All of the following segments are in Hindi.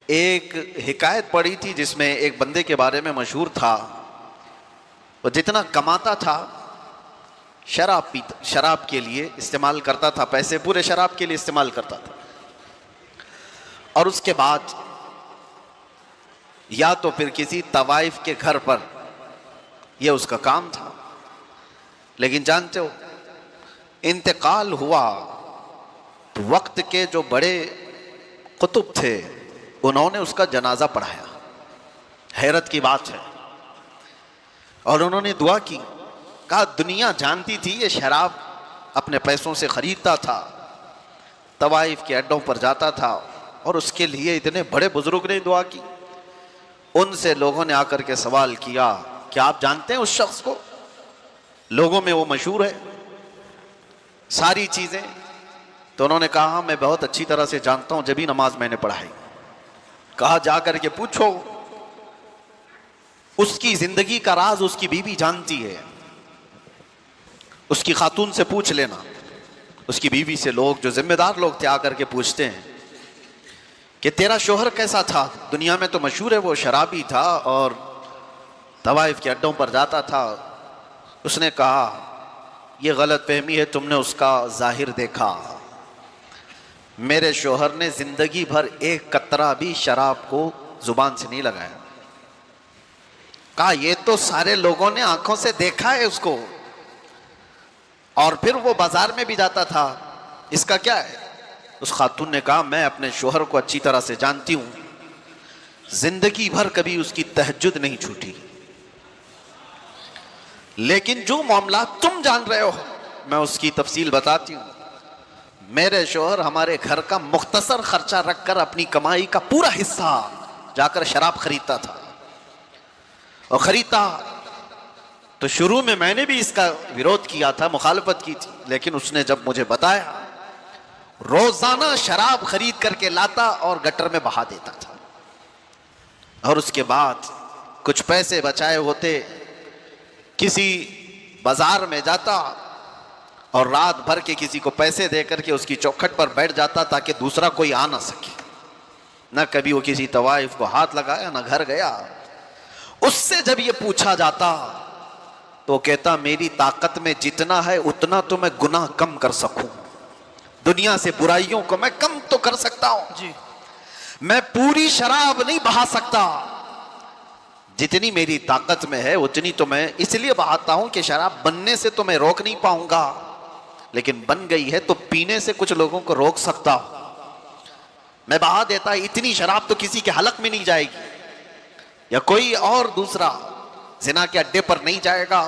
एक हिकायत पढ़ी थी जिसमें एक बंदे के बारे में मशहूर था, वो जितना कमाता था शराब के लिए इस्तेमाल करता था, पैसे पूरे शराब के लिए इस्तेमाल करता था। और उसके बाद या तो फिर किसी तवाइफ के घर पर, यह उसका काम था। लेकिन जानते हो, इंतकाल हुआ तो वक्त के जो बड़े कुतुब थे उन्होंने उसका जनाजा पढ़ाया। हैरत की बात है। और उन्होंने दुआ की, कहा दुनिया जानती थी ये शराब अपने पैसों से खरीदता था, तवाइफ के अड्डों पर जाता था, और उसके लिए इतने बड़े बुजुर्ग ने दुआ की। उनसे लोगों ने आकर के सवाल किया, क्या आप जानते हैं उस शख्स को? लोगों में वो मशहूर है सारी चीजें। तो उन्होंने कहा मैं बहुत अच्छी तरह से जानता हूं, जब भी नमाज मैंने पढ़ाई। कहा जाकर के पूछो, उसकी जिंदगी का राज उसकी बीवी जानती है, उसकी खातून से पूछ लेना। उसकी बीवी से लोग, जो जिम्मेदार लोग थे, आकर के पूछते हैं कि तेरा शोहर कैसा था? दुनिया में तो मशहूर है वो शराबी था और तवाइफ के अड्डों पर जाता था। उसने कहा यह गलत फहमी है, तुमने उसका जाहिर देखा। मेरे शोहर ने जिंदगी भर एक कतरा भी शराब को जुबान से नहीं लगाया। कहा ये तो सारे लोगों ने आंखों से देखा है उसको, और फिर वो बाजार में भी जाता था, इसका क्या है? उस खातून ने कहा मैं अपने शोहर को अच्छी तरह से जानती हूं, जिंदगी भर कभी उसकी तहज्जुद नहीं छूटी। लेकिन जो मामला तुम जान रहे हो मैं उसकी तफसील बताती हूं। मेरे शोहर हमारे घर का मुख्तसर खर्चा रखकर अपनी कमाई का पूरा हिस्सा जाकर शराब खरीदता था। और खरीदता तो शुरू में मैंने भी इसका विरोध किया था, मुखालफत की थी, लेकिन उसने जब मुझे बताया, रोजाना शराब खरीद करके लाता और गटर में बहा देता था। और उसके बाद कुछ पैसे बचाए होते, किसी बाजार में जाता और रात भर के किसी को पैसे देकर के उसकी चौखट पर बैठ जाता ताकि दूसरा कोई आ ना सके। न कभी वो किसी तवाइफ को हाथ लगाया, न घर गया। उससे जब ये पूछा जाता तो कहता मेरी ताकत में जितना है उतना तो मैं गुनाह कम कर सकूं, दुनिया से बुराइयों को मैं कम तो कर सकता हूं जी, मैं पूरी शराब नहीं बहा सकता, जितनी मेरी ताकत में है उतनी तो मैं इसलिए बहाता हूं कि शराब बनने से तो मैं रोक नहीं पाऊंगा, लेकिन बन गई है तो पीने से कुछ लोगों को रोक सकता हूं। मैं बहा देता, इतनी शराब तो किसी के हलक में नहीं जाएगी, या कोई और दूसरा जिना के अड्डे पर नहीं जाएगा,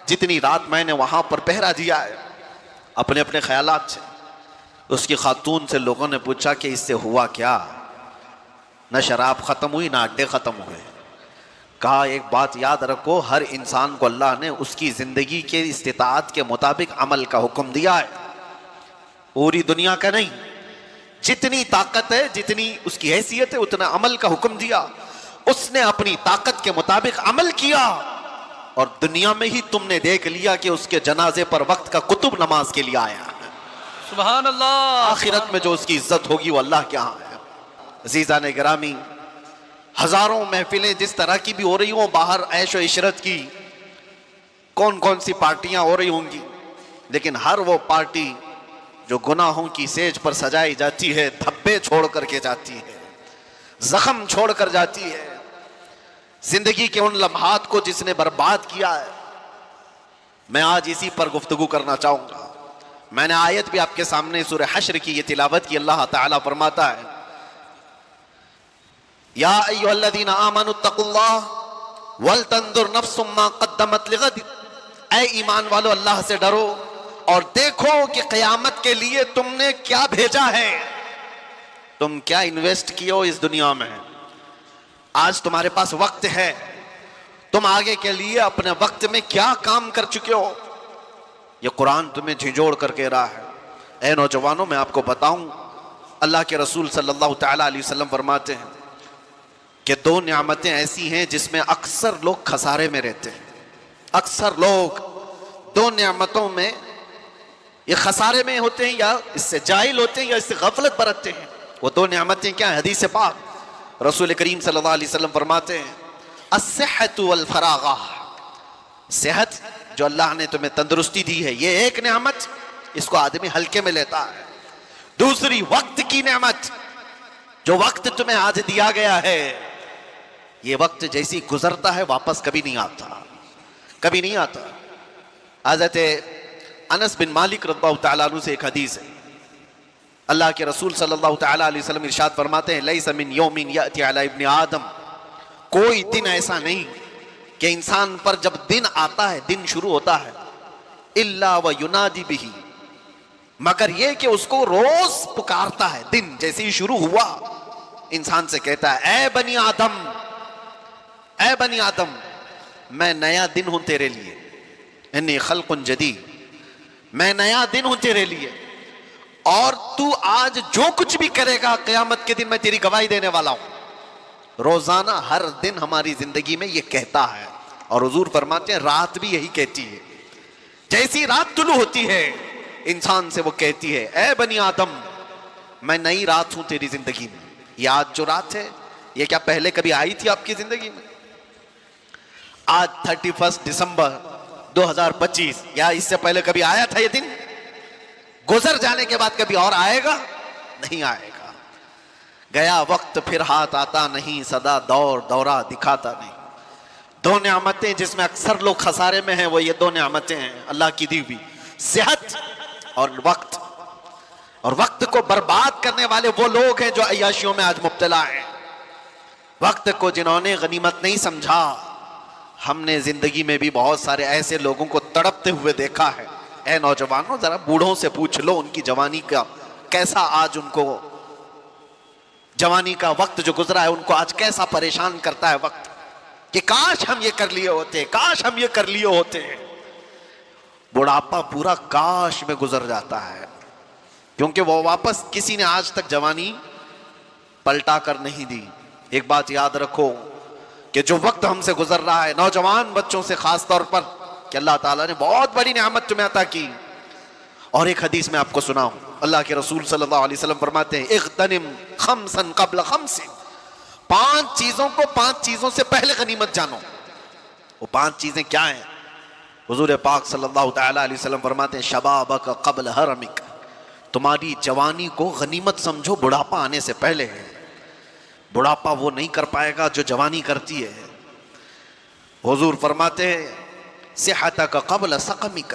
जितनी रात मैंने वहां पर पहरा दिया है अपने अपने ख्यालात से। उसकी खातून से लोगों ने पूछा कि इससे हुआ क्या? न शराब खत्म हुई, ना अड्डे खत्म हुए। कहा एक बात याद रखो, हर इंसान को अल्लाह ने उसकी जिंदगी के इस्तिताअत के मुताबिक अमल का हुक्म दिया है, पूरी दुनिया का नहीं। जितनी ताकत है, जितनी उसकी हैसियत है, उतना अमल का हुक्म दिया। उसने अपनी ताकत के मुताबिक अमल किया और दुनिया में ही तुमने देख लिया कि उसके जनाजे पर वक्त का कुतुब नमाज के लिए आया। सुभान अल्लाह। आखिरत में जो उसकी इज्जत होगी वो अल्लाह के यहाँ है। अजीज़ान गिरामी, हजारों महफिलें जिस तरह की भी हो रही हों बाहर, ऐश व इशरत की, कौन कौन सी पार्टियां हो रही होंगी, लेकिन हर वो पार्टी जो गुनाहों की सेज पर सजाई जाती है, धब्बे छोड़ करके जाती है, जख्म छोड़ कर जाती है। जिंदगी के उन लम्हात को जिसने बर्बाद किया है, मैं आज इसी पर गुफ्तगू करना चाहूंगा। मैंने आयत भी आपके सामने सूरह हश्र की ये तिलावत की। अल्लाह ताला फरमाता है, या अय्युहल्लज़ीना आमनुत्तकुल्लाह वल तंजुर नफ्सुम मा क़द्दमत लिग़द। ऐ ईमान वालो, अल्लाह से डरो और देखो कि क़यामत के लिए तुमने क्या भेजा है, तुम क्या इन्वेस्ट किए हो इस दुनिया में। आज तुम्हारे पास वक्त है, तुम आगे के लिए अपने वक्त में क्या काम कर चुके हो, यह कुरान तुम्हें झिझोड़ कर कह रहा है। ऐ नौजवानों, मैं आपको बताऊं, अल्लाह के रसूल सल्लल्लाहु तआला अलैहि वसल्लम फरमाते हैं कि दो नियामतें ऐसी हैं जिसमें अक्सर लोग खसारे में रहते हैं। अक्सर लोग दो नियामतों में ये खसारे में होते हैं, या इससे जाहिल होते हैं, या इससे गफलत बरतते हैं। वो दो नियामतें क्या है? हदीस पाक रसूल करीम सल्लल्लाहु अलैहि वसल्लम फरमाते हैं अस्सिहतु वल फरागा, सेहत जो अल्लाह ने तुम्हें तंदुरुस्ती दी है ये एक नेमत, इसको आदमी हल्के में लेता है। दूसरी वक्त की नेमत, जो वक्त तुम्हें आज दिया गया है ये वक्त जैसी गुजरता है वापस कभी नहीं आता, कभी नहीं आता। हज़रत अनस बिन मालिक रज़ियल्लाहु तआला अन्हु से एक हदीस है, अल्लाह के रसूल सल्लल्लाहु तआला अलैहि वसल्लम इरशाद फरमाते हैं लैसा मिन यौमिन याती अला इब्न आदम, कोई दिन ऐसा नहीं कि इंसान पर जब दिन आता है, दिन शुरू होता है, इल्ला व युनादी बिही, मगर यह कि उसको रोज पुकारता है। दिन जैसे ही शुरू हुआ इंसान से कहता है ए बनी आदम, ए बनी आदम, मैं नया दिन हूं तेरे लिए, इन्नी खल्कुन जदीद, मैं नया दिन हूं तेरे लिए, और तू आज जो कुछ भी करेगा क़यामत के दिन मैं तेरी गवाही देने वाला हूं। रोजाना हर दिन हमारी जिंदगी में ये कहता है, और हुजूर फरमाते हैं रात भी यही कहती है। जैसी रात तुलू होती है इंसान से वो कहती है ए बनी आदम, मैं नई रात हूं तेरी जिंदगी में। ये आज जो रात है ये क्या पहले कभी आई थी आपकी जिंदगी में? आज 31 दिसंबर 2025, या इससे पहले कभी आया था ये दिन? गुजर जाने के बाद कभी और आएगा? नहीं आएगा। गया वक्त फिर हाथ आता नहीं, सदा दौर दौरा दिखाता नहीं। दो नेमतें जिसमें अक्सर लोग खसारे में हैं वो ये दो नेमतें हैं अल्लाह की दी हुई, सेहत और वक्त। और वक्त को बर्बाद करने वाले वो लोग हैं जो अय्याशियों में आज मुब्तला हैं। वक्त को जिन्होंने गनीमत नहीं समझा, हमने जिंदगी में भी बहुत सारे ऐसे लोगों को तड़पते हुए देखा है। ए नौजवानों, जरा बूढ़ों से पूछ लो उनकी जवानी का कैसा आज उनको, जवानी का वक्त जो गुजरा है उनको आज कैसा परेशान करता है वक्त, कि काश हम ये कर लिए होते, काश हम ये कर लिए होते। बुढ़ापा पूरा काश में गुजर जाता है, क्योंकि वो वापस किसी ने आज तक जवानी पलटा कर नहीं दी। एक बात याद रखो कि जो वक्त हमसे गुजर रहा है, नौजवान बच्चों से खास तौर पर, कि अल्लाह ताला ने बहुत बड़ी नेमत तुम्हें अता की। और एक हदीस में आपको सुनाऊं, अल्लाह के रसूल सल्लल्लाहु अलैहि वसल्लम फरमाते हैं इग़्तनिम खम्सन क़ब्ल खम्सिन, 5 चीजों को 5 चीजों से पहले गनीमत जानो। वो 5 चीजें क्या हैं? हुजूर पाक सल्लल्लाहु तआला अलैहि वसल्लम फरमाते हैं शबाबक क़ब्ल हरमिक, तुम्हारी जवानी को गनीमत समझो, बुढ़ापा आने से पहले है। बुढ़ापा वो नहीं कर पाएगा जो जवानी करती है। हुजूर फरमाते हैं सेहतक क़ब्ल सक़मिक,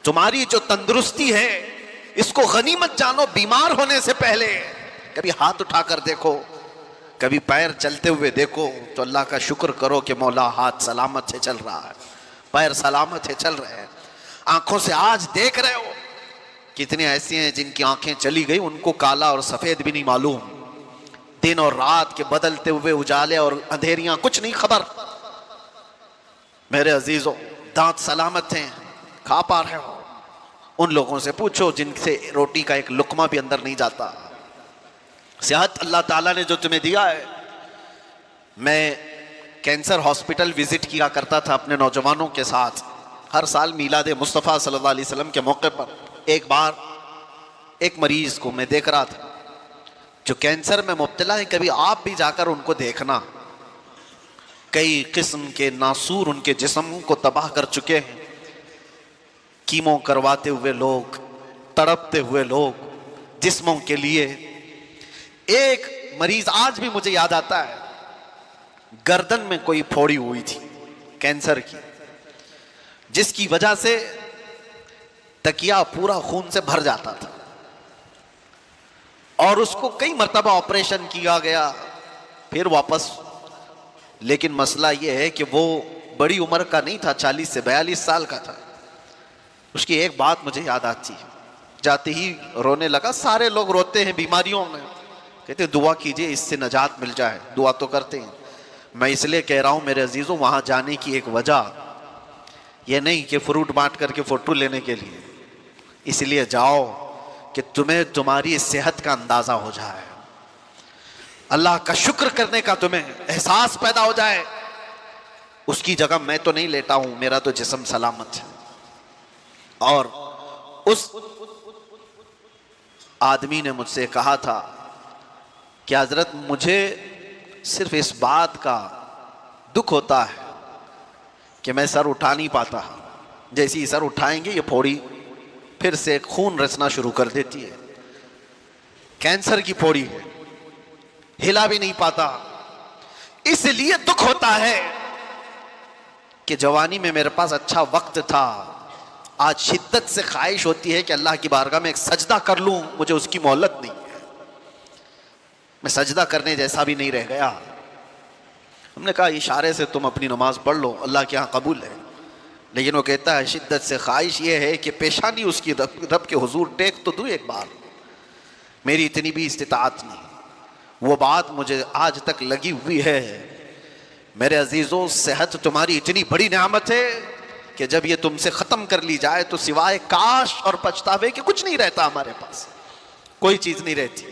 तुम्हारी जो तंदुरुस्ती है इसको गनीमत जानो बीमार होने से पहले। कभी हाथ उठाकर देखो, कभी पैर चलते हुए देखो तो अल्लाह का शुक्र करो कि मौला हाथ सलामत से चल रहा है, पैर सलामत से चल रहे हैं। आंखों से आज देख रहे हो, कितने ऐसे हैं जिनकी आंखें चली गई, उनको काला और सफेद भी नहीं मालूम, दिन और रात के बदलते हुए उजाले और अंधेरियां कुछ नहीं खबर। मेरे अजीजों, दांत सलामत हैं, खा पा रहे हो। उन लोगों से पूछो जिनसे रोटी का एक लुकमा भी अंदर नहीं जाता। सेहत अल्लाह ताला ने जो तुम्हें दिया है। मैं कैंसर हॉस्पिटल विजिट किया करता था अपने नौजवानों के साथ हर साल मीलाद मुस्तफ़ा सल्लल्लाहु अलैहि वसल्लम के मौके पर। एक बार एक मरीज को मैं देख रहा था जो कैंसर में मुब्तला है, कभी आप भी जाकर उनको देखना। कई किस्म के नासूर उनके जिस्म को तबाह कर चुके हैं, कीमो करवाते हुए लोग, तड़पते हुए लोग जिस्मों के लिए। एक मरीज आज भी मुझे याद आता है, गर्दन में कोई फोड़ी हुई थी कैंसर की, जिसकी वजह से तकिया पूरा खून से भर जाता था और उसको कई मर्तबा ऑपरेशन किया गया, फिर वापस। लेकिन मसला यह है कि वो बड़ी उम्र का नहीं था, 40 से 42 साल का था। उसकी एक बात मुझे याद आती है, जाते ही रोने लगा। सारे लोग रोते हैं बीमारियों में, कहते दुआ कीजिए इससे नजात मिल जाए, दुआ तो करते हैं। मैं इसलिए कह रहा हूं मेरे अजीजों, वहां जाने की एक वजह यह नहीं कि फ्रूट बांट करके फोटो लेने के लिए, इसलिए जाओ कि तुम्हें तुम्हारी सेहत का अंदाजा हो जाए, अल्लाह का शुक्र करने का तुम्हें एहसास पैदा हो जाए। उसकी जगह मैं तो नहीं लेटा हूं, मेरा तो जिस्म सलामत है। और उस आदमी ने मुझसे कहा था कि हजरत मुझे सिर्फ इस बात का दुख होता है कि मैं सर उठा नहीं पाता। जैसे ही सर उठाएंगे ये फोड़ी फिर से खून रचना शुरू कर देती है। कैंसर की फोड़ी है, हिला भी नहीं पाता। इसलिए दुख होता है कि जवानी में मेरे पास अच्छा वक्त था, आज शिद्दत से ख्वाहिश होती है कि अल्लाह की बारगाह में एक सजदा कर लूं, मुझे उसकी मोहलत नहीं है, मैं सजदा करने जैसा भी नहीं रह गया। हमने कहा इशारे से तुम अपनी नमाज पढ़ लो, अल्लाह के यहाँ कबूल है। लेकिन वो कहता है शिद्दत से ख्वाहिश ये है कि पेशानी उसकी रब के हुजूर टेक तो दूं एक बार, मेरी इतनी भी इस्तिताअत नहीं। वो बात मुझे आज तक लगी हुई है। मेरे अजीजों, सेहत तुम्हारी इतनी बड़ी नेमत है कि जब ये तुमसे ख़त्म कर ली जाए तो सिवाय काश और पछतावे के कुछ नहीं रहता। हमारे पास कोई चीज़ नहीं रहती।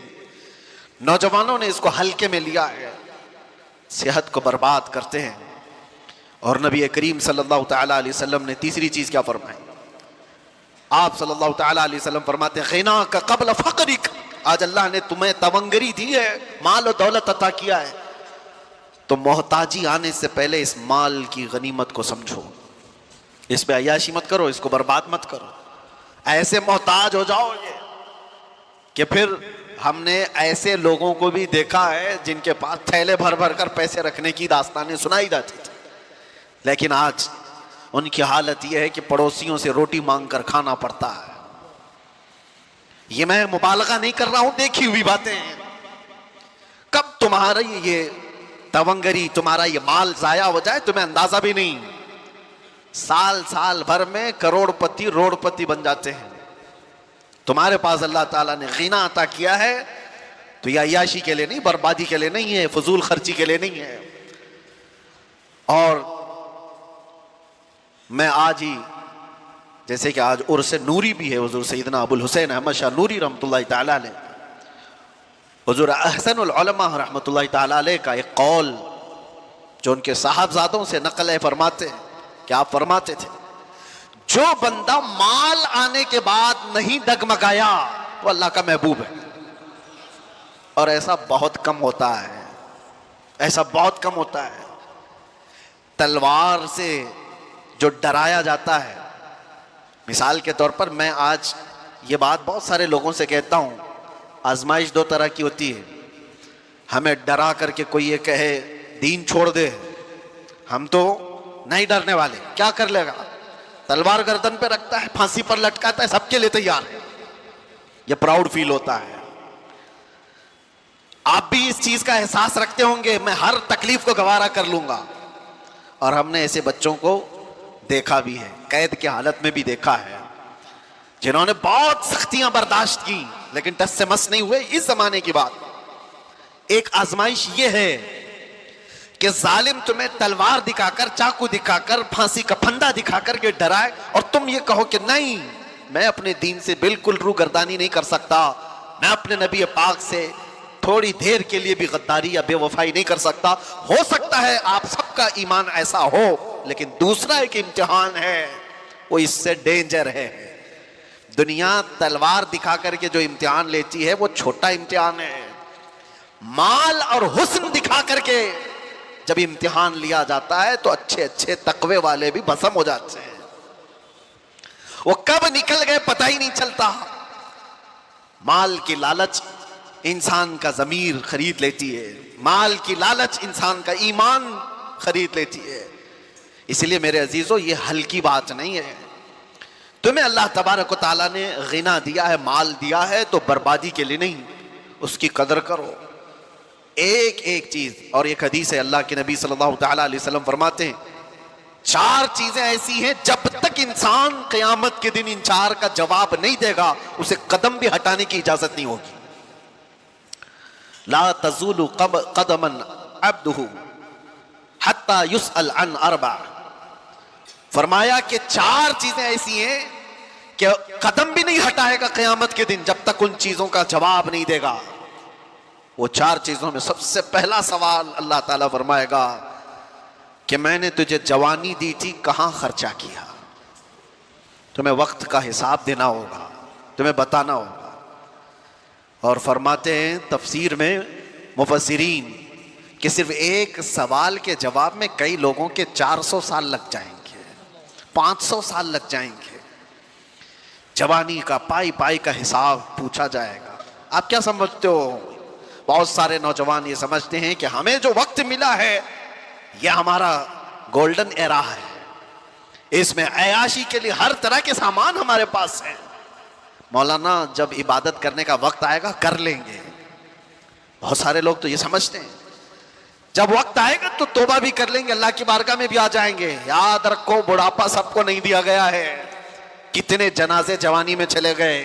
नौजवानों ने इसको हल्के में लिया है, सेहत को बर्बाद करते हैं। और नबी करीम सल्लल्लाहु तआला अलैहि वसल्लम ने तीसरी चीज़ क्या फरमाई? आप सल्लल्लाहु तआला अलैहि वसल्लम फरमाते हैं ग़िना का क़ब्ल फ़क़रिक। आज अल्लाह ने तुम्हें तवंगरी दी है, माल और दौलत अता किया है, तो मोहताजी आने से पहले इस माल की गनीमत को समझो। इस पे अय्याशी मत करो, इसको बर्बाद मत करो। ऐसे मोहताज हो जाओगे कि फिर हमने ऐसे लोगों को भी देखा है जिनके पास थैले भर भर कर पैसे रखने की दास्तानें सुनाई जाती थी, लेकिन आज उनकी हालत यह है कि पड़ोसियों से रोटी मांग कर खाना पड़ता है। ये मैं मुबालगा नहीं कर रहा हूं, देखी हुई बातें हैं। कब तुम्हारा ये तवंगरी, तुम्हारा ये माल जाया हो जाए तुम्हें अंदाजा भी नहीं। साल साल भर में करोड़पति रोड़पति बन जाते हैं। तुम्हारे पास अल्लाह ताला ने ग़िना अता किया है तो यह अय्याशी के लिए नहीं, बर्बादी के लिए नहीं है, फजूल खर्ची के लिए नहीं है। और मैं आज ही, जैसे कि आज उर्स नूरी भी है, हुजूर सैयदना अबुल हुसैन अहमद शाह नूरी रहमतुल्लाहि ताला अलैह, हुजूर अहसनुल उलमा रहमतुल्लाहि ताला अलैह का एक कौल जो उनके साहबजादों से नकल है, फरमाते हैं कि आप फरमाते थे जो बंदा माल आने के बाद नहीं डगमगाया वो अल्लाह का महबूब है। और ऐसा बहुत कम होता है, ऐसा बहुत कम होता है। तलवार से जो डराया जाता है, मिसाल के तौर पर मैं आज ये बात बहुत सारे लोगों से कहता हूँ, आजमाइश दो तरह की होती है। हमें डरा करके कोई ये कहे दीन छोड़ दे, हम तो नहीं डरने वाले, क्या कर लेगा, तलवार गर्दन पे रखता है, फांसी पर लटकाता है, सबके लिए तैयार है। ये प्राउड फील होता है। आप भी इस चीज का एहसास रखते होंगे, मैं हर तकलीफ को गवारा कर लूंगा। और हमने ऐसे बच्चों को देखा भी है, कैद की हालत में भी देखा है, जिन्होंने बहुत सख्तियां बर्दाश्त की लेकिन टस से मस नहीं हुए। इस जमाने की बात। एक आजमाइश ये है कि जालिम तुम्हें तलवार दिखाकर, चाकू दिखाकर, फांसी का फंदा दिखाकर के डराए और तुम ये कहो कि नहीं, मैं अपने दीन से बिल्कुल रूगर्दानी नहीं कर सकता, मैं अपने नबी पाक से थोड़ी देर के लिए भी गद्दारी या बेवफाई नहीं कर सकता। हो सकता है आप सबका ईमान ऐसा हो, लेकिन दूसरा एक इम्तिहान है, वो इससे डेंजर है। दुनिया तलवार दिखा करके जो इम्तिहान लेती है वो छोटा इम्तिहान है। माल और हुस्न दिखा करके जब इम्तिहान लिया जाता है तो अच्छे अच्छे तकवे वाले भी भस्म हो जाते हैं। वो कब निकल गए पता ही नहीं चलता। माल की लालच इंसान का ज़मीर खरीद लेती है, माल की लालच इंसान का ईमान खरीद लेती है। इसलिए मेरे अजीजों, ये हल्की बात नहीं है। तुम्हें अल्लाह तबारक व तआला ने ग़िना दिया है, माल दिया है, तो बर्बादी के लिए नहीं, उसकी कदर करो। एक एक चीज, और एक हदीस है, अल्लाह के नबी सल्लल्लाहु तआला अलैहि वसल्लम फरमाते हैं 4 चीजें ऐसी हैं जब तक इंसान क़यामत के दिन इन 4 का जवाब नहीं देगा उसे कदम भी हटाने की इजाजत नहीं होगी। ला तज़ूलु क़दमन अब्दुहु हत्ता युसअल अन अर्बा। फरमाया कि 4 चीजें ऐसी हैं कि कदम भी नहीं हटाएगा क़यामत के दिन जब तक उन चीजों का जवाब नहीं देगा। वो 4 चीजों में सबसे पहला सवाल अल्लाह ताला फरमाएगा कि मैंने तुझे जवानी दी थी, कहां खर्चा किया। तुम्हें वक्त का हिसाब देना होगा, तुम्हें बताना होगा। और फरमाते हैं तफसीर में मुफस्सिरीन कि सिर्फ एक सवाल के जवाब में कई लोगों के 400 साल लग जाएंगे, 500 साल लग जाएंगे। जवानी का पाई पाई का हिसाब पूछा जाएगा। आप क्या समझते हो? बहुत सारे नौजवान ये समझते हैं कि हमें जो वक्त मिला है यह हमारा गोल्डन एरा है, इसमें अयाशी के लिए हर तरह के सामान हमारे पास है। मौलाना जब इबादत करने का वक्त आएगा कर लेंगे। बहुत सारे लोग तो ये समझते हैं जब वक्त आएगा तो तौबा भी कर लेंगे, अल्लाह की बारगाह में भी आ जाएंगे। याद रखो, बुढ़ापा सबको नहीं दिया गया है। कितने जनाजे जवानी में चले गए,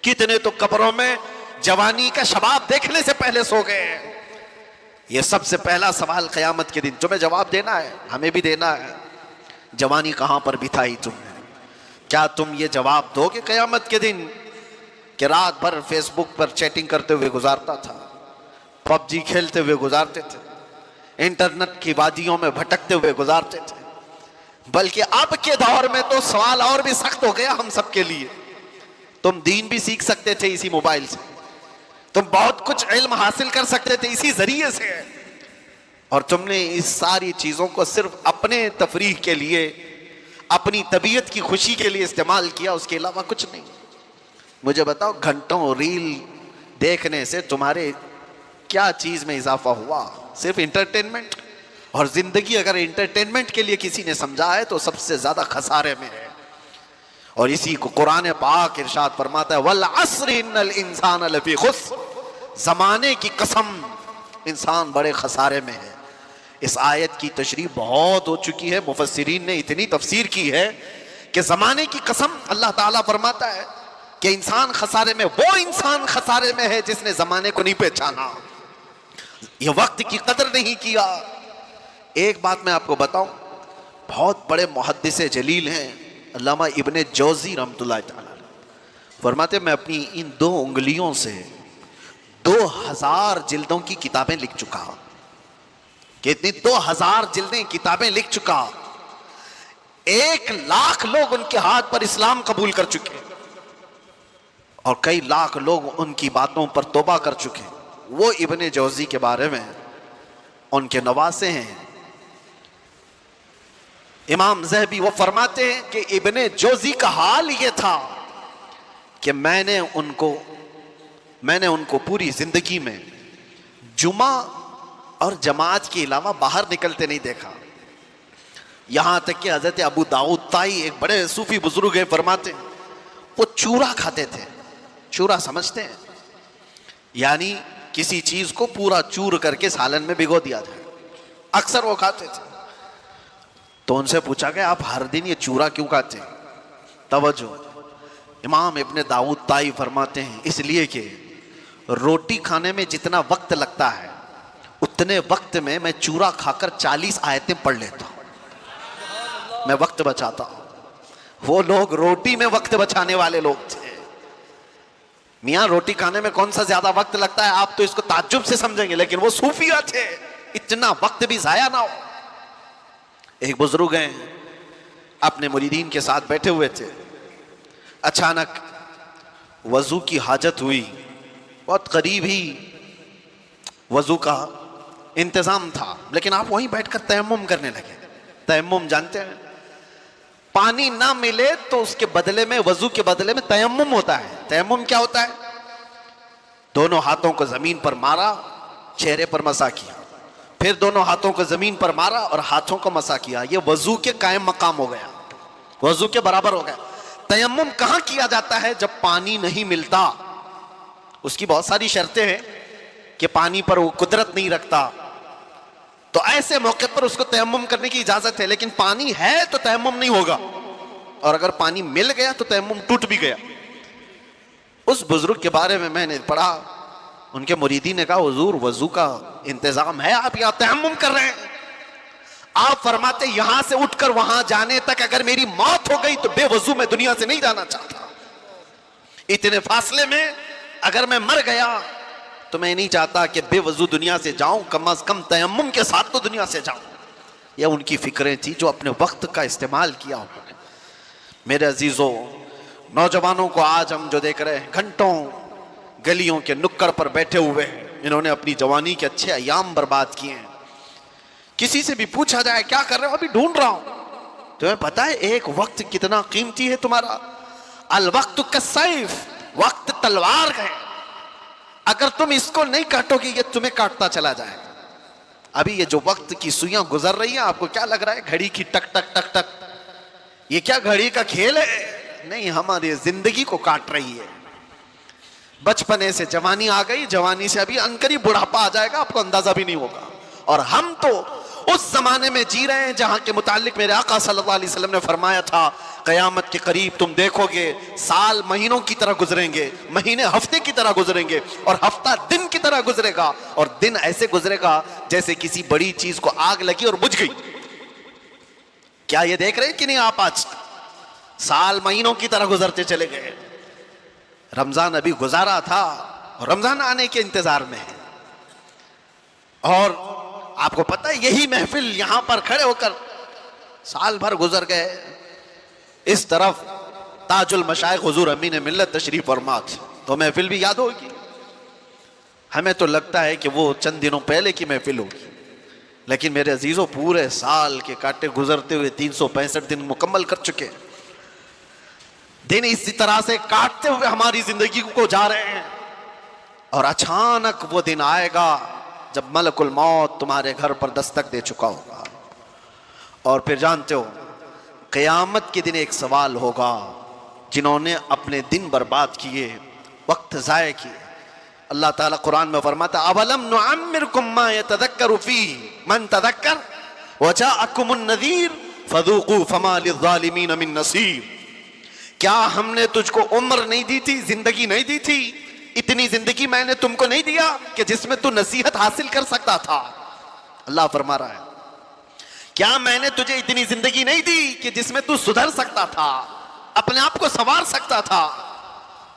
कितने तो कब्रों में जवानी का शबाब देखने से पहले सो गए। ये सबसे पहला सवाल क़यामत के दिन तुम्हें जवाब देना है, हमें भी देना है। जवानी कहां पर बिताई तुमने? क्या तुम ये जवाब दोगे क़यामत के दिन कि रात भर फेसबुक पर चैटिंग करते हुए गुजारता था, पबजी खेलते हुए गुजारते थे, इंटरनेट की वादियों में भटकते हुए गुजारते थे? बल्कि अब के दौर में तो सवाल और भी सख्त हो गया हम सबके लिए। तुम दीन भी सीख सकते थे इसी मोबाइल से, तुम बहुत कुछ इल्म हासिल कर सकते थे इसी जरिए से, और तुमने इस सारी चीजों को सिर्फ अपने तफरीह के लिए, अपनी तबीयत की खुशी के लिए इस्तेमाल किया, उसके अलावा कुछ नहीं। मुझे बताओ, घंटों रील देखने से तुम्हारे क्या चीज में इजाफा हुआ? सिर्फ इंटरटेनमेंट। और जिंदगी अगर इंटरटेनमेंट के लिए किसी ने समझा है तो सबसे ज्यादा खसारे में है। और इसी को कुरान पाक इरशाद फरमाता है, वल अस्र इन्नल इंसान लफी खुस्र, जमाने की कसम इंसान बड़े खसारे में है। इस आयत की तशरीह बहुत हो चुकी है, मुफस्सिरीन ने इतनी तफसीर की है कि जमाने की कसम अल्लाह ताला फरमाता है कि इंसान खसारे में, वो इंसान खसारे में है जिसने जमाने को नहीं पहचाना, ये वक्त की कदर नहीं किया। एक बात मैं आपको बताऊं, बहुत बड़े मुहद्दिस जलील हैं अल्लामा इब्ने जौजी रहमतुल्लाह तआला फरमाते, मैं अपनी इन 2 उंगलियों से 2000 जिल्दों की किताबें लिख चुका। कितनी? 2000 जिल्दें किताबें लिख चुका। 1 लाख लोग उनके हाथ पर इस्लाम कबूल कर चुके और कई लाख लोग उनकी बातों पर तौबा कर चुके। वो इब्ने जौजी के बारे में उनके नवासे हैं इमाम ज़हबी, वो फरमाते हैं कि इब्ने जौजी का हाल ये था कि मैंने उनको पूरी जिंदगी में जुमा और जमात के अलावा बाहर निकलते नहीं देखा। यहां तक कि हजरत अबू दाऊद ताई, एक बड़े सूफी बुजुर्ग हैं, फरमाते हैं वो चूरा खाते थे। चूरा समझते हैं? यानी किसी चीज को पूरा चूर करके सालन में भिगो दिया जाए, अक्सर वो खाते थे। तो उनसे पूछा गया, आप हर दिन ये चूरा क्यों खाते हैं? तवज्जो, इमाम इब्ने दाऊद ताई फरमाते हैं, इसलिए कि रोटी खाने में जितना वक्त लगता है उतने वक्त में मैं चूरा खाकर 40 आयतें पढ़ लेता हूं, मैं वक्त बचाता हूं। वो लोग रोटी में वक्त बचाने वाले लोग थे। मियाँ, रोटी खाने में कौन सा ज्यादा वक्त लगता है? आप तो इसको ताज्जुब से समझेंगे, लेकिन वो सूफिया थे, इतना वक्त भी जाया ना हो। एक बुजुर्ग हैं, अपने मुरीदीन के साथ बैठे हुए थे, अचानक वजू की हाजत हुई। बहुत करीब ही वजू का इंतजाम था, लेकिन आप वहीं बैठकर तयम्मुम करने लगे। तयम्मुम जानते हैं? पानी ना मिले तो उसके बदले में, वजू के बदले में तयम्मुम होता है। तयम्मुम क्या होता है? दोनों हाथों को जमीन पर मारा, चेहरे पर मसा किया, फिर दोनों हाथों को जमीन पर मारा और हाथों को मसा किया। ये वजू के कायम मकाम हो गया, वजू के बराबर हो गया। तयम्मुम कहां किया जाता है? जब पानी नहीं मिलता। उसकी बहुत सारी शर्तें हैं कि पानी पर वो कुदरत नहीं रखता, तो ऐसे मौके पर उसको तयम्मुम करने की इजाजत है। लेकिन पानी है तो तयम्मुम नहीं होगा, और अगर पानी मिल गया तो तयम्मुम टूट भी गया। उस बुजुर्ग के बारे में मैंने पढ़ा, उनके मुरीदी ने कहा, हुजूर वजू का इंतजाम है, आप यहां तयम्मुम कर रहे हैं। आप फरमाते, यहां से उठकर वहां जाने तक अगर मेरी मौत हो गई तो बेवजू मैं दुनिया से नहीं जाना चाहता। इतने फासले में अगर मैं मर गया तो मैं नहीं चाहता कि बेवजू दुनिया से जाऊं, कम अज कम तयम्मुम के साथ तो दुनिया से जाऊं। यह उनकी फिक्रें थी जो अपने वक्त का इस्तेमाल किया उन्होंने। मेरे अजीजों, नौजवानों को आज हम जो देख रहे हैं, घंटों गलियों के नुक्कड़ पर बैठे हुए हैं, इन्होंने अपनी जवानी के अच्छे अयाम बर्बाद किए हैं। किसी से भी पूछा जाए क्या कर रहे हो, अभी ढूंढ रहा हूं। तुम्हें पता है एक वक्त कितना कीमती है तुम्हारा? अल वक्त कसैफ, वक्त तलवार है, अगर तुम इसको नहीं काटोगे ये तुम्हें काटता चला जाएगा। अभी ये जो वक्त की सुइयां गुजर रही हैं, आपको क्या लग रहा है घड़ी की टक टक टक टक, ये क्या घड़ी का खेल है? नहीं, हमारी जिंदगी को काट रही है। बचपने से जवानी आ गई, जवानी से अभी अनकरीब बुढ़ापा आ जाएगा, आपको अंदाजा भी नहीं होगा। और हम तो उस जमाने में जी रहे हैं जहां के मुतालिक मेरे आका सल्लल्लाहु अलैहि वसल्लम ने फरमाया था, कयामत के करीब तुम देखोगे साल महीनों की तरह गुजरेंगे, महीने हफ्ते की तरह गुजरेंगे, और हफ्ता दिन की तरह गुजरेगा, और दिन ऐसे गुजरेगा जैसे किसी बड़ी चीज को आग लगी और बुझ गई। क्या ये देख रहे हैं कि नहीं आप? आज साल महीनों की तरह गुजरते चले गए। रमजान अभी गुजारा था और रमजान आने के इंतजार में है। और आपको पता है यही महफिल यहां पर खड़े होकर साल भर गुजर गए। इस तरफ ताजुल मशाइख हुजूर अमीन मिल्लत तशरीफ फरमा, तो महफिल भी याद होगी। हमें तो लगता है कि वो चंद दिनों पहले की महफिल होगी, लेकिन मेरे अजीजों पूरे साल के कांटे गुजरते हुए 365 दिन मुकम्मल कर चुके। दिन इसी तरह से काटते हुए हमारी जिंदगी को जा रहे हैं, और अचानक वो दिन आएगा जब मलकुल मौत तुम्हारे घर पर दस्तक दे चुका होगा। और फिर जानते हो क़यामत के दिन एक सवाल होगा, जिन्होंने अपने दिन बर्बाद किए, वक्त ज़ाय किए। अल्लाह ताला कुरान में फरमाता, अवलम नुअम्मिरकुम मा यतज़क्करु फीहि मन तज़क्कर व जाअकुमुन नज़ीर फज़ूक़ू फमा लिज़्ज़ालिमीन मिन नसीर। क्या हमने तुझको उम्र नहीं दी थी, जिंदगी नहीं दी थी? इतनी जिंदगी मैंने तुमको नहीं दिया कि जिसमें तू नसीहत हासिल कर सकता था? अल्लाह फरमा रहा है, क्या मैंने तुझे इतनी जिंदगी नहीं दी कि जिसमें तू सुधर सकता था, अपने आप को संवार सकता था?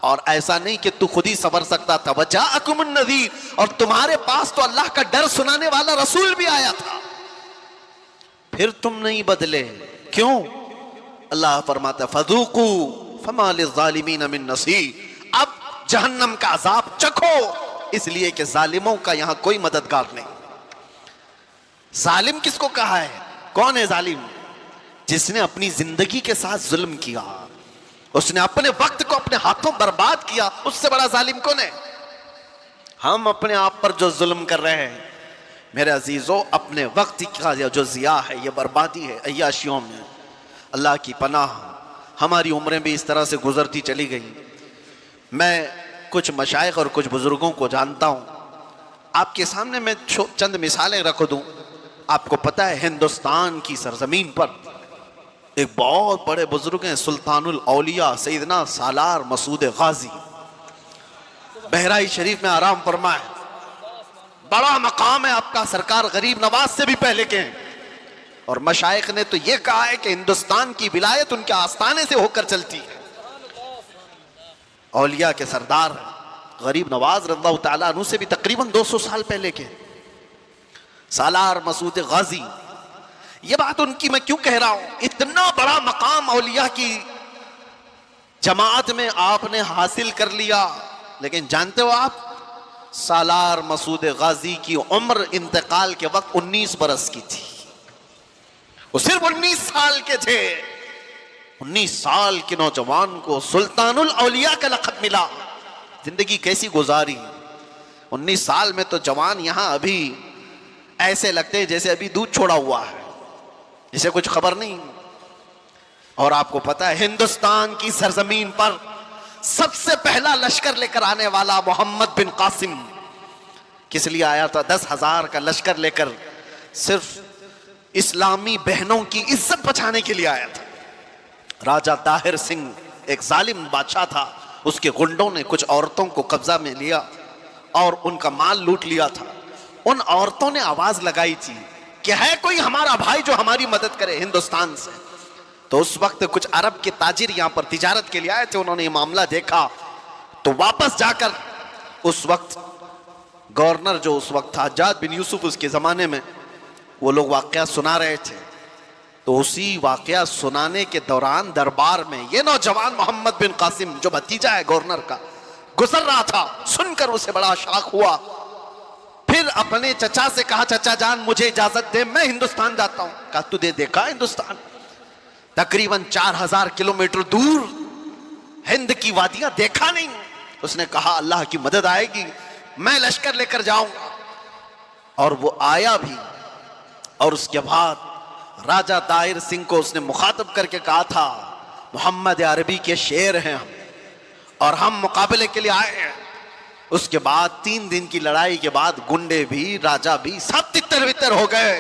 और ऐसा नहीं कि तू खुद ही संवर सकता था, वजाअकुमुन नज़ीर, और तुम्हारे पास तो अल्लाह का डर सुनाने वाला रसूल भी आया था, फिर तुम नहीं बदले। क्यों? अल्लाह फरमाता, फज़ूक़ू फमा लिज़्ज़ालिमीन मिन नसीर। अब जहन्नम का अजाब चखो, इसलिए कि जालिमों का यहां कोई मददगार नहीं। जालिम किसको कहा है? कौन है जालिम? जिसने अपनी जिंदगी के साथ जुल्म किया, उसने अपने वक्त को अपने हाथों बर्बाद किया, उससे बड़ा जालिम कौन है? हम अपने आप पर जो जुल्म कर रहे हैं मेरे अजीजों, अपने वक्त का जो जिया है, ये बर्बादी है, अय्याशियों में। अल्लाह की पनाह, हमारी उम्रें भी इस तरह से गुजरती चली गई। मैं कुछ मशाइख और कुछ बुजुर्गों को जानता हूँ, आपके सामने मैं चंद मिसालें रख दूँ। आपको पता है हिंदुस्तान की सरजमीन पर एक बहुत बड़े बुजुर्ग हैं, सुल्तानुल औलिया सैयदना सालार मसूद गाजी, बहराई शरीफ में आराम फरमाए। बड़ा मकाम है आपका, सरकार गरीब नवाज से भी पहले के हैं। और मशाइख ने तो यह कहा है कि हिंदुस्तान की विलायत उनके आस्थाने से होकर चलती है। औलिया के सरदार गरीब नवाज रज़ियल्लाहु ताला अन्हु से भी तकरीबन 200 साल पहले के सालार मसूद गाजी। ये बात उनकी मैं क्यों कह रहा हूं? इतना बड़ा मकाम औलिया की जमात में आपने हासिल कर लिया, लेकिन जानते हो आप सालार मसूद गाजी की उम्र इंतकाल के वक्त 19 बरस की थी। वो सिर्फ 19 साल के थे। 19 साल के नौजवान को सुल्तानुल औलिया का लक़ब मिला। जिंदगी कैसी गुजारी! 19 साल में तो जवान यहां अभी ऐसे लगते हैं जैसे अभी दूध छोड़ा हुआ है, जिसे कुछ खबर नहीं। और आपको पता है हिंदुस्तान की सरजमीन पर सबसे पहला लश्कर लेकर आने वाला मोहम्मद बिन कासिम किस लिए आया था? 10,000 का लश्कर लेकर सिर्फ इस्लामी बहनों की इज्जत बचाने के लिए आया था। राजा ताहिर सिंह एक जालिम बादशाह था, उसके गुंडों ने कुछ औरतों को कब्जा में लिया और उनका माल लूट लिया था। उन औरतों ने आवाज लगाई थी कि है कोई हमारा भाई जो हमारी मदद करे हिंदुस्तान से। तो उस वक्त कुछ अरब के ताजिर यहां पर तिजारत के लिए आए थे। उन्होंने ये मामला देखा तो वापस जाकर उस वक्त गवर्नर जो उस वक्त था हज्जाज बिन यूसुफ, उसके जमाने में वो लोग वाकया सुना रहे थे। तो उसी वाकया सुनाने के दौरान दरबार में ये नौजवान मोहम्मद बिन कासिम जो भतीजा है गवर्नर का गुजर रहा था। सुनकर उसे बड़ा शौक हुआ फिर अपने चचा से कहा, चचा जान मुझे इजाजत दे, मैं हिंदुस्तान जाता हूं। कहा तुझे देखा हिंदुस्तान? तकरीबन 4000 किलोमीटर दूर हिंद की वादियां देखा नहीं? उसने कहा अल्लाह की मदद आएगी, मैं लश्कर लेकर जाऊंगा। और वो आया भी। और उसके बाद राजा दाहिर सिंह को उसने मुखातब करके कहा था, मोहम्मद अरबी के शेर हैं हम, और हम मुकाबले के लिए आए हैं। उसके बाद 3 दिन की लड़ाई के बाद गुंडे भी, राजा भी, सब तितर बितर हो गए।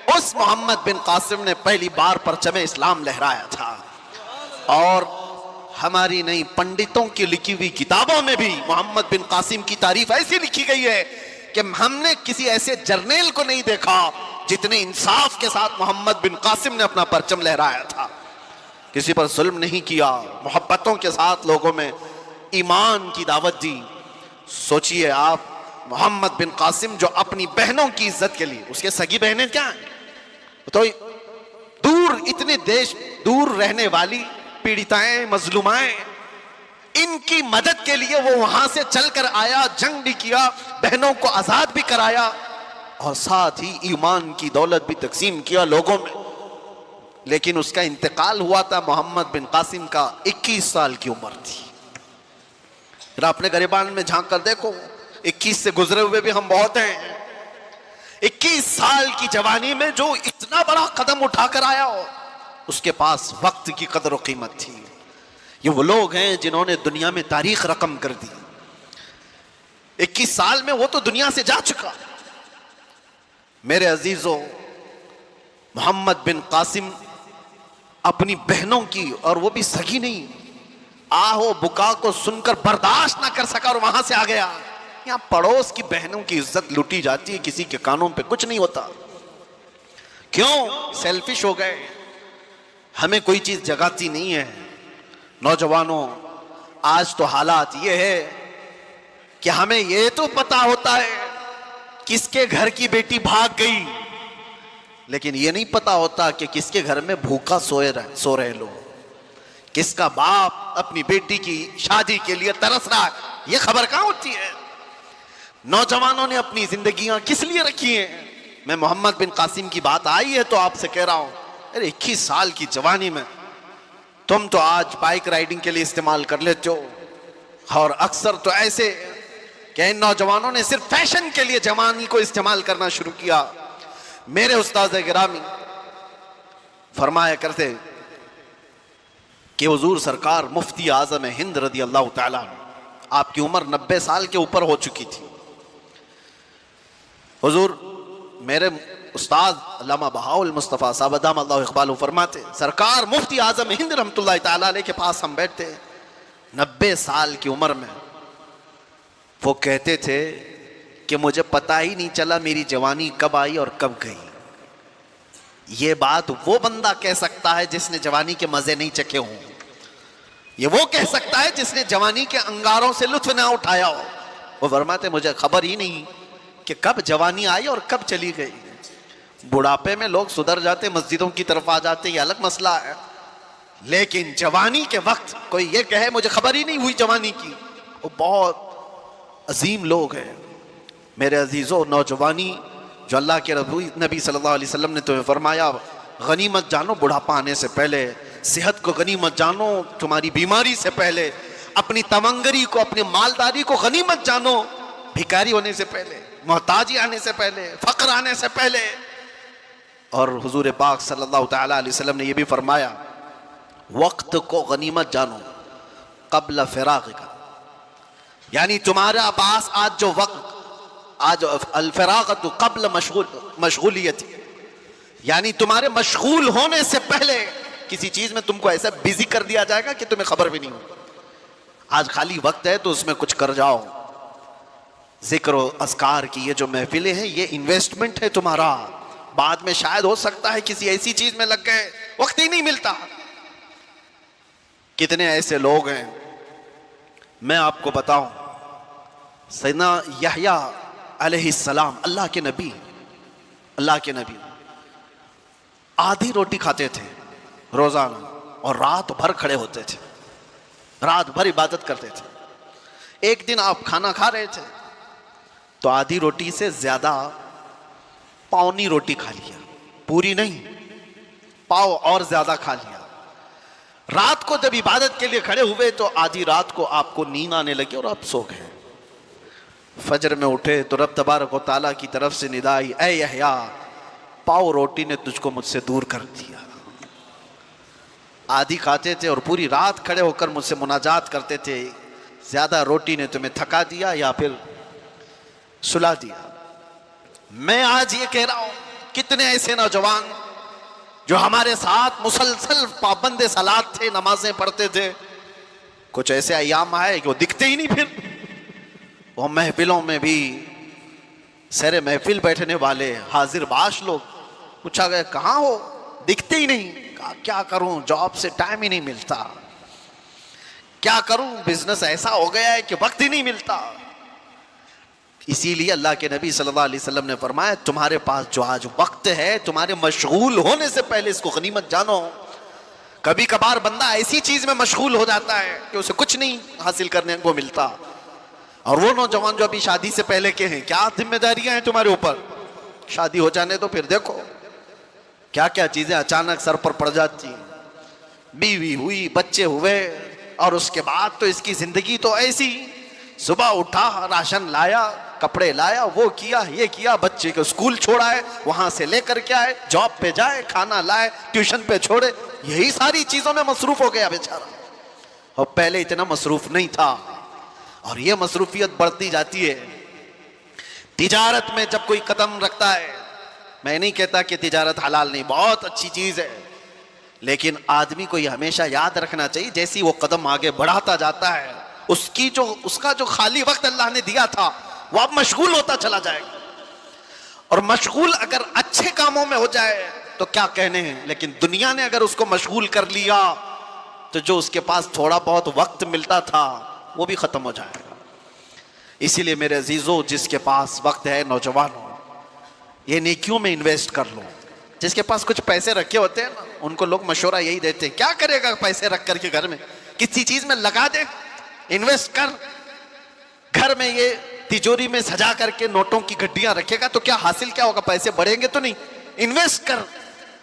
उस मोहम्मद बिन कासिम ने पहली बार परचमे इस्लाम लहराया था। और हमारी नहीं, पंडितों की लिखी हुई किताबों में भी मोहम्मद बिन कासिम की तारीफ ऐसी लिखी गई है कि हमने किसी ऐसे जर्नेल को नहीं देखा जितने इंसाफ के साथ मोहम्मद बिन कासिम ने अपना परचम लहराया था। किसी पर जुल्म नहीं किया, मोहब्बतों के साथ लोगों में ईमान की दावत दी। सोचिए आप, मोहम्मद बिन कासिम जो अपनी बहनों की इज्जत के लिए, उसके सगी बहनें क्या हैं, तो दूर, इतने देश दूर रहने वाली पीड़िताएं, मजलूमाएं, इनकी मदद के लिए वो वहां से चलकर आया, जंग भी किया, बहनों को आजाद भी कराया, और साथ ही ईमान की दौलत भी तकसीम किया लोगों में। लेकिन उसका इंतकाल हुआ था, मोहम्मद बिन कासिम का 21 साल की उम्र थी। अपने गरिबान में झांक कर देखो, 21 से गुजरे हुए भी हम बहुत हैं। 21 साल की जवानी में जो इतना बड़ा कदम उठाकर आया हो, उसके पास वक्त की कदर और कीमत थी। ये वो लोग हैं जिन्होंने दुनिया में तारीख रकम कर दी। 21 साल में वो तो दुनिया से जा चुका। मेरे अजीजों, मोहम्मद बिन कासिम अपनी बहनों की, और वो भी सगी नहीं, आहो बुका को सुनकर बर्दाश्त ना कर सका और वहां से आ गया। यहां पड़ोस की बहनों की इज्जत लूटी जाती है, किसी के कानों पे कुछ नहीं होता। क्यों? सेल्फिश हो गए। हमें कोई चीज जगाती नहीं है। नौजवानों, आज तो हालात ये है कि हमें ये तो पता होता है किसके घर की बेटी भाग गई, लेकिन ये नहीं पता होता कि किसके घर में भूखा सो रहे लोग, किसका बाप अपनी बेटी की शादी के लिए तरस रहा है, ये खबर कहां होती है? नौजवानों ने अपनी जिंदगियां किस लिए रखी हैं? मैं मोहम्मद बिन कासिम की बात आई है तो आपसे कह रहा हूं, अरे 21 साल की जवानी में तुम तो आज बाइक राइडिंग के लिए इस्तेमाल कर लेते हो, और अक्सर तो ऐसे कि इन नौजवानों ने सिर्फ फैशन के लिए जवानी को इस्तेमाल करना शुरू किया। मेरे उस्ताद गिरामी फरमाया करते कि हुजूर सरकार मुफ्ती आजम हिंद रदी अल्लाह ताला, आपकी उम्र 90 साल के ऊपर हो चुकी थी। हुजूर मेरे उस्ताद अल्लामा बहाउल मुस्तफ़ा साहब अदाम अल्लाह इक़बाल फरमाते, सरकार मुफ्ती आजम हिंद रहमतुल्लाह ताला अलैह के पास हम बैठते 90 साल की उम्र में। वो कहते थे कि मुझे पता ही नहीं चला मेरी जवानी कब आई और कब गई। ये बात वो बंदा कह सकता है जिसने जवानी के मजे नहीं चखे हों। ये वो कह सकता है जिसने जवानी के अंगारों से लुत्फ ना उठाया हो। वो फरमाते मुझे खबर ही नहीं कि कब जवानी आई और कब चली गई। बुढ़ापे में लोग सुधर जाते, मस्जिदों की तरफ आ जाते, ये अलग मसला है, लेकिन जवानी के वक्त कोई ये कहे मुझे खबर ही नहीं हुई जवानी की, वो बहुत अजीम लोग हैं। मेरे अजीजों, नौजवानी जो अल्लाह के नबी सल्लल्लाहु अलैहि वसल्लम ने तुम्हें फरमाया, गनीमत जानो बुढ़ापा आने से पहले, सेहत को गनीमत जानो तुम्हारी बीमारी से पहले, अपनी तमंगरी को, अपनी मालदारी को गनीमत जानो भिखारी होने से पहले, मोहताजी आने से पहले, फक्र आने से पहले। और हुजूर पाक सल्लल्लाहु तआला अलैहि वसल्लम ने यह भी फरमाया, वक्त को गनीमत जानो कब्ल फिराग का, यानी तुम्हारा पास आज जो वक्त, आज अल फिरागत कब्ल मशगूलियत, यानी तुम्हारे मशगूल होने से पहले किसी चीज में तुमको ऐसा बिजी कर दिया जाएगा कि तुम्हें खबर भी नहीं हो। आज खाली वक्त है तो उसमें कुछ कर जाओ। जिक्र और अस्कार की ये जो महफिलें हैं, ये इन्वेस्टमेंट है तुम्हारा। बाद में शायद हो सकता है किसी ऐसी चीज में लग गए, वक्त ही नहीं मिलता। कितने ऐसे लोग हैं, मैं आपको बताऊं, सैयदना यहया अलैहिस्सलाम, अल्लाह के नबी आधी रोटी खाते थे रोजाना और रात भर खड़े होते थे, रात भर इबादत करते थे। एक दिन आप खाना खा रहे थे, तो आधी रोटी से ज्यादा पौनी रोटी खा लिया, पूरी नहीं, पाव और ज्यादा खा लिया। रात को जब इबादत के लिए खड़े हुए तो आधी रात को आपको नींद आने लगी और आप सो गए। फजर में उठे तो रब तबारक व तआला की तरफ से निदा आई, ऐ यहया, पाव रोटी ने तुझको मुझसे दूर कर दिया। आधी खाते थे और पूरी रात खड़े होकर मुझसे मुनाजात करते थे, ज्यादा रोटी ने तुम्हें थका दिया या फिर सुला दिया। मैं आज ये कह रहा हूं, कितने ऐसे नौजवान जो हमारे साथ मुसलसल पाबंदे सलात थे, नमाजें पढ़ते थे, कुछ ऐसे अयाम आए कि वो दिखते ही नहीं। फिर वो महफिलों में भी सरे महफिल बैठने वाले हाजिर बाश लोग, पूछा गया कहाँ हो, दिखते ही नहीं। कहा क्या करूं, जॉब से टाइम ही नहीं मिलता, क्या करूं, बिजनेस ऐसा हो गया है कि वक्त ही नहीं मिलता। इसीलिए अल्लाह के नबी सल्लल्लाहु अलैहि वसल्लम ने फरमाया, तुम्हारे पास जो आज वक्त है, तुम्हारे मशगूल होने से पहले इसको गनीमत जानो। कभी कभार बंदा ऐसी चीज में मशगूल हो जाता है कि उसे कुछ नहीं हासिल करने को मिलता। और वो नौजवान जो अभी शादी से पहले के हैं, क्या जिम्मेदारियां हैं तुम्हारे ऊपर, शादी हो जाने तो फिर देखो क्या क्या चीजें अचानक सर पर पड़ जाती। बीवी हुई, बच्चे हुए, और उसके बाद तो इसकी जिंदगी तो ऐसी, सुबह उठा, राशन लाया, कपड़े लाया, वो किया, ये किया, बच्चे को स्कूल छोड़ा है, वहां से लेकर के आए, जॉब पे जाए, खाना लाए, ट्यूशन पे छोड़े, यही सारी चीजों में मसरूफ हो गया बेचारा। और पहले इतना मसरूफ नहीं था, और ये मसरूफियत बढ़ती जाती है। तिजारत में जब कोई कदम रखता है, मैं नहीं कहता कि तिजारत हलाल नहीं, बहुत अच्छी चीज है, लेकिन आदमी को ये हमेशा याद रखना चाहिए, जैसी वो कदम आगे बढ़ाता जाता है, उसका जो खाली वक्त अल्लाह ने दिया था वो अब मशगूल होता चला जाएगा। और मशगूल अगर अच्छे कामों में हो जाए तो क्या कहने हैं, लेकिन दुनिया ने अगर उसको मशगूल कर लिया तो जो उसके पास थोड़ा बहुत वक्त मिलता था वो भी खत्म हो जाएगा। इसीलिए मेरे अजीजों, जिसके पास वक्त है, नौजवानों, ये नेकियों में इन्वेस्ट कर लो। जिसके पास कुछ पैसे रखे होते हैं ना, उनको लोग मशवरा यही देते हैं, क्या करेगा पैसे रख करके घर में, किसी चीज में लगा दे, इन्वेस्ट कर। घर में ये तिजोरी में सजा करके नोटों की गड्डियां रखेगा तो क्या हासिल क्या होगा, पैसे बढ़ेंगे तो नहीं। इन्वेस्ट कर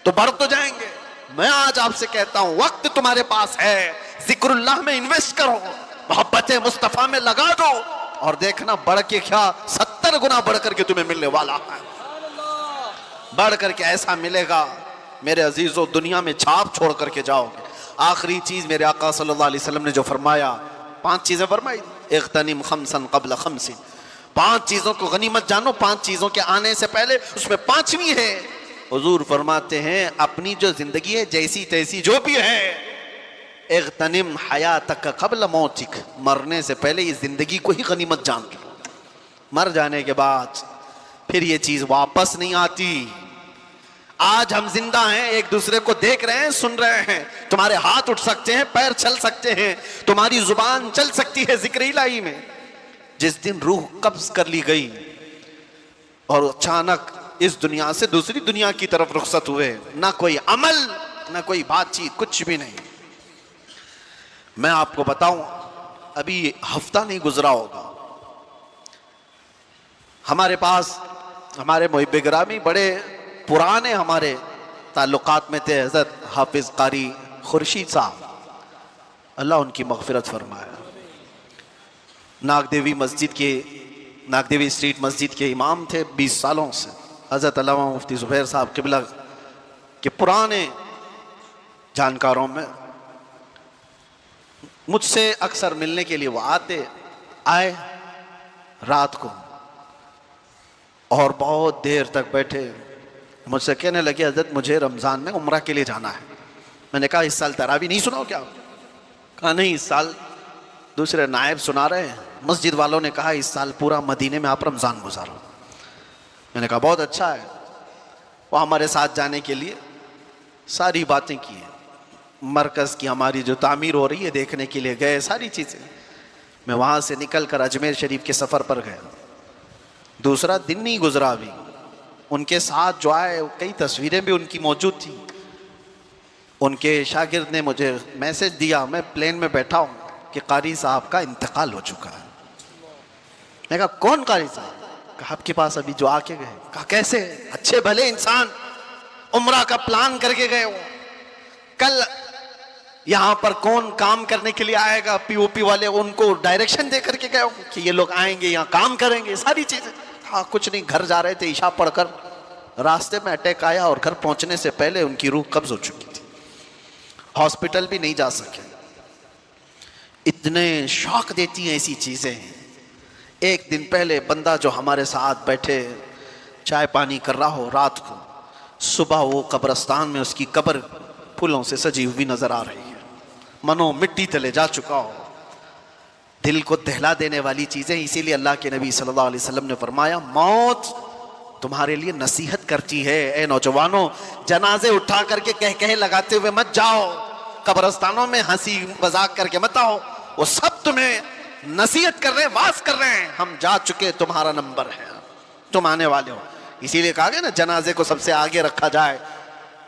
तो बढ़ तो जाएंगे। मैं आज आपसे कहता हूं, वक्त तुम्हारे पास है, जिक्रुल्लाह में इन्वेस्ट करो, मोहब्बत मुस्तफा में लगा दो, और देखना बढ़ के क्या 70 गुना बढ़ करके तुम्हें मिलने वाला है। बढ़ करके ऐसा मिलेगा मेरे अजीजों, दुनिया में छाप छोड़ करके जाओगे। आखिरी चीज मेरे आका सल्लल्लाहु अलैहि वसल्लम ने जो फरमाया, 5 चीजें फरमाई, इग़्तनिम खम्सन क़ब्ल खम्सिन, 5 चीजों को गनीमत जानो, 5 चीजों के आने से पहले। उसमें 5वीं है, हुजूर फरमाते हैं, अपनी जो जिंदगी है जैसी तैसी जो भी है, इग़्तनिम हयातक क़ब्ल मौतिक, मरने से पहले इस जिंदगी को ही गनीमत जान लो। मर जाने के बाद फिर ये चीज वापस नहीं आती। आज हम जिंदा हैं, एक दूसरे को देख रहे हैं, सुन रहे हैं, तुम्हारे हाथ उठ सकते हैं, पैर चल सकते हैं, तुम्हारी जुबान चल सकती है जिक्र इलाही में। जिस दिन रूह कब्ज कर ली गई और अचानक इस दुनिया से दूसरी दुनिया की तरफ रुखसत हुए, ना कोई अमल, ना कोई बातचीत, कुछ भी नहीं। मैं आपको बताऊं, अभी हफ्ता नहीं गुजरा होगा, हमारे पास हमारे मुहिब गिरामी बड़े पुराने हमारे ताल्लुकात में थे, हज़रत हाफिज कारी खुर्शीद साहब, अल्लाह उनकी मग़फ़िरत फरमाया। नागदेवी स्ट्रीट मस्जिद के इमाम थे 20 सालों से। हज़रत अल्लामा मुफ्ती ज़ुबैर साहब क़िबला के पुराने जानकारों में मुझसे अक्सर मिलने के लिए वो आए रात को, और बहुत देर तक बैठे, मुझसे कहने लगे, हज़रत मुझे रमज़ान में उम्रा के लिए जाना है। मैंने कहा इस साल तरावी नहीं सुनाओ क्या? कहा नहीं, इस साल दूसरे नायब सुना रहे हैं। मस्जिद वालों ने कहा इस साल पूरा मदीने में आप रमज़ान गुजारो। मैंने कहा बहुत अच्छा है। वो हमारे साथ जाने के लिए सारी बातें की हैं, मरकज़ की हमारी जो तामीर हो रही है देखने के लिए गए, सारी चीज़ें। मैं वहाँ से निकल कर अजमेर शरीफ के सफ़र पर गया, दूसरा दिन नहीं गुजरा अभी। उनके साथ जो आए, कई तस्वीरें भी उनकी मौजूद थी। उनके शागिर्द ने मुझे मैसेज दिया, मैं प्लेन में बैठा हूँ, कि कारी साहब का इंतकाल हो चुका है। मैं कहा कौन कारी साहब? कहा आपके पास अभी जो आके गए। कहा कैसे? अच्छे भले इंसान, उम्रा का प्लान करके गए हो, कल यहां पर कौन काम करने के लिए आएगा, पीओपी वाले, उनको डायरेक्शन दे करके गए हो कि ये लोग आएंगे यहाँ काम करेंगे, सारी चीजें। हाँ कुछ नहीं, घर जा रहे थे, ईशा पढ़कर रास्ते में अटैक आया और घर पहुंचने से पहले उनकी रूह कब्ज हो चुकी थी, हॉस्पिटल भी नहीं जा सके। इतने शौक देती हैं ऐसी चीजें। एक दिन पहले बंदा जो हमारे साथ बैठे चाय पानी कर रहा हो, रात को सुबह वो कब्रिस्तान में उसकी कब्र फूलों से सजी हुई नजर आ रही है, मनो मिट्टी तले जा चुका हो, दिल को दहला देने वाली चीजें। इसीलिए अल्लाह के नबी सल्लल्लाहु अलैहि वसल्लम ने फरमाया मौत तुम्हारे लिए नसीहत करती है, ए नौजवानों, जनाजे उठा करके कह लगाते हुए मत जाओ, कब्रिस्तानों में हंसी मजाक करके मत आओ, वो सब तुम्हें नसीहत कर रहे हैं, वास कर रहे हैं, हम जा चुके, तुम्हारा नंबर है, तुम आने वाले हो। इसीलिए कहा गया ना जनाजे को सबसे आगे रखा जाए,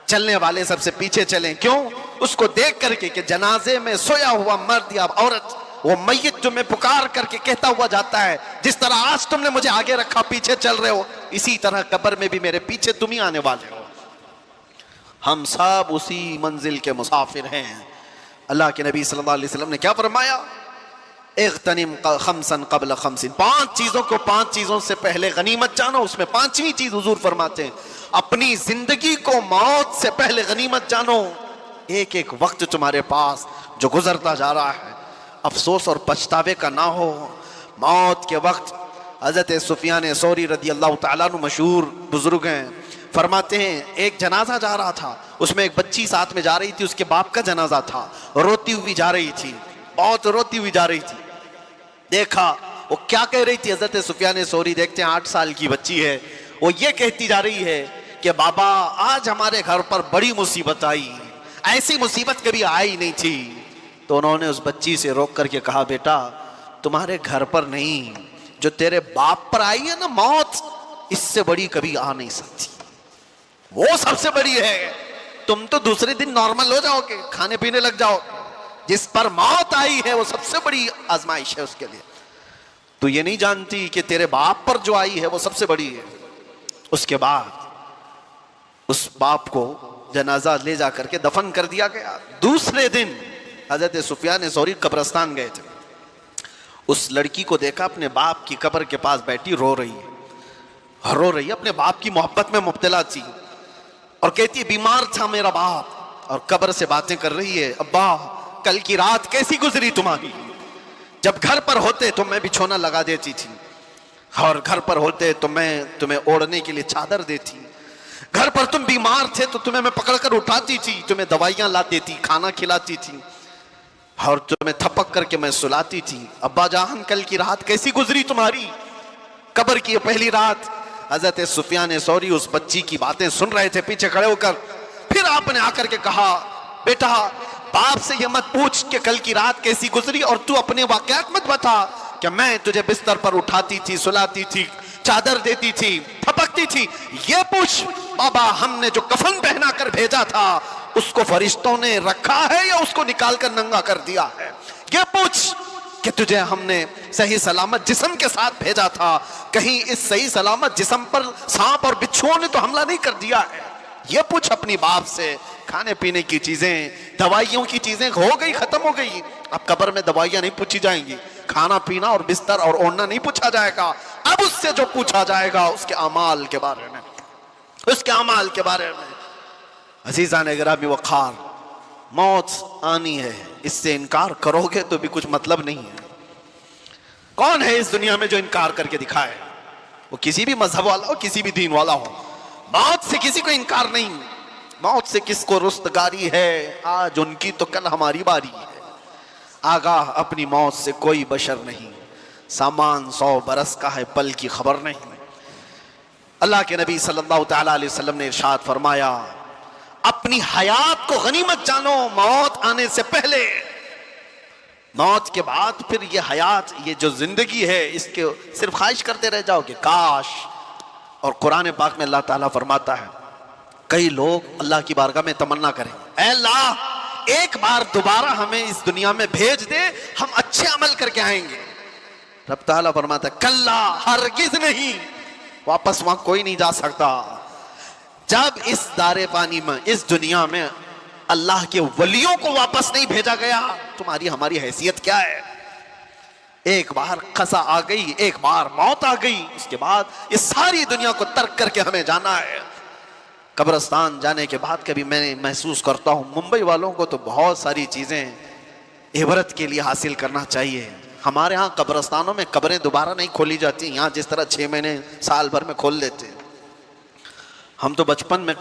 चलने वाले सबसे पीछे चलें। क्यों? उसको देख करके कि जनाजे में सोया हुआ मर्द या औरत, वो मैयत जो मैं पुकार करके कहता हुआ जाता है, जिस तरह आज तुमने मुझे आगे रखा पीछे चल रहे हो, इसी तरह कब्र में भी मेरे पीछे तुम ही आने वाले हो। हम सब उसी मंजिल के मुसाफिर हैं। अल्लाह के नबी सल्लल्लाहु अलैहि वसल्लम ने क्या फरमाया? इग़्तनिम खमसन क़ब्ल खमसिन, 5 चीजों को 5 चीजों से पहले गनीमत जानो। उसमें 5वीं चीज हुजूर फरमाते हैं अपनी जिंदगी को मौत से पहले गनीमत जानो। एक एक वक्त तुम्हारे पास जो गुजरता जा रहा है, अफसोस और पछतावे का ना हो। मौत के वक्त हजरत सुफियान सौरी रदी अल्लाह तआला अन्हु मशहूर बुजुर्ग हैं, फरमाते हैं एक जनाजा जा रहा था, उसमें एक बच्ची साथ में जा रही थी, उसके बाप का जनाजा था, रोती हुई जा रही थी, बहुत रोती हुई जा रही थी। देखा वो क्या कह रही थी, हजरत सुफियान सौरी देखते हैं 8 साल की बच्ची है, वो ये कहती जा रही है कि बाबा आज हमारे घर पर बड़ी मुसीबत आई, ऐसी मुसीबत कभी आई नहीं थी। तो उन्होंने उस बच्ची से रोक करके कहा बेटा तुम्हारे घर पर नहीं, जो तेरे बाप पर आई है ना मौत, इससे बड़ी कभी आ नहीं सकती, वो सबसे बड़ी है। तुम तो दूसरे दिन नॉर्मल हो जाओगे, खाने पीने लग जाओगे, जिस पर मौत आई है वो सबसे बड़ी आजमाइश है उसके लिए। तू ये नहीं जानती कि तेरे बाप पर जो आई है वो सबसे बड़ी है। उसके बाद उस बाप को जनाजा ले जा करके दफन कर दिया गया। दूसरे दिन हजरत सुफियान सौरी कब्रिस्तान गए थे, उस लड़की को देखा अपने बाप की कब्र के पास बैठी रो रही है, अपने बाप की मोहब्बत में मुब्तला थी और कहती है बीमार था मेरा बाप, और कब्र से बातें कर रही है, अब्बा कल की रात कैसी गुजरी तुम्हारी, जब घर पर होते तो मैं बिछोना लगा देती थी, और घर पर होते तो मैं तुम्हें ओढ़ने के लिए चादर देती, घर पर तुम बीमार थे तो तुम्हें मैं पकड़कर उठाती थी, तुम्हें दवाइयां ला देती, खाना खिलाती थी, और तुम्हें थपक करके मैं सुलाती थी। अब्बा जान कल की रात कैसी गुजरी तुम्हारी, कब्र की पहली रात। हजरत सुफियान सौरी उस बच्ची की बातें सुन रहे थे पीछे खड़े होकर। फिर आपने आकर के कहा बेटा बाप से ये मत पूछ कि कल की रात कैसी गुजरी, और तू अपने वाकयात मत बता कि मैं तुझे बिस्तर पर उठाती थी, सुलाती थी, चादर देती थी, थपकती थी। ये पूछ बाबा हमने जो कफन पहना कर भेजा था उसको फरिश्तों ने रखा है या उसको निकाल कर नंगा कर दिया है। ये पूछ कि तुझे हमने सही सलामत जिस्म के साथ भेजा था, कहीं इस सही सलामत जिस्म पर सांप और बिच्छुओं ने तो हमला नहीं कर दिया है। ये पूछ अपनी बाप से। खाने पीने की चीजें, दवाइयों की चीजें हो गई, खत्म हो गई। अब कब्र में दवाइयां नहीं पूछी जाएंगी, खाना पीना और बिस्तर और ओढ़ना नहीं पूछा जाएगा। अब उससे जो पूछा जाएगा उसके अमाल के बारे में, उसके अमाल के बारे में। अजीज़ान गिरामी वक़ार, मौत आनी है, इससे इनकार करोगे तो भी कुछ मतलब नहीं है। कौन है इस दुनिया में जो इनकार करके दिखाए? वो किसी भी मजहब वाला हो, किसी भी दीन वाला हो, मौत से किसी को इनकार नहीं। मौत से किसको रुस्तगारी है, आज उनकी तो कल हमारी बारी है। आगाह अपनी मौत से कोई बशर नहीं, सामान 100 बरस का है, पल की खबर नहीं। अल्लाह के नबी सल्लल्लाहु तआला अलैहि वसल्लम ने इरशाद फरमाया अपनी हयात को गनीमत जानो, मौत आने से पहले। मौत के बाद फिर ये हयात, ये जो जिंदगी है, इसके सिर्फ ख्वाहिश करते रह जाओगे काश। और कुरान पाक में अल्लाह ताला फरमाता है, कई लोग अल्लाह की बारगाह में तमन्ना करें, ऐ अल्लाह एक बार दोबारा हमें इस दुनिया में भेज दे, हम अच्छे अमल करके आएंगे। रब ताला फरमाता है कल्ला, हरगिज नहीं, वापस वहां कोई नहीं जा सकता। जब इस दारे पानी में, इस दुनिया में अल्लाह के वलियों को वापस नहीं भेजा गया, तुम्हारी हमारी हैसियत क्या है? एक बार कसा आ गई, एक बार मौत आ गई, उसके बाद इस सारी दुनिया को तर्क करके हमें जाना है। कब्रिस्तान जाने के बाद कभी मैं महसूस करता हूं मुंबई वालों को तो बहुत सारी चीजें इबरत के लिए हासिल करना चाहिए। हमारे यहाँ कब्रिस्तानों में कब्रें दोबारा नहीं खोली जाती, यहाँ जिस तरह 6 महीने साल भर में खोल देते। हम तो बचपन में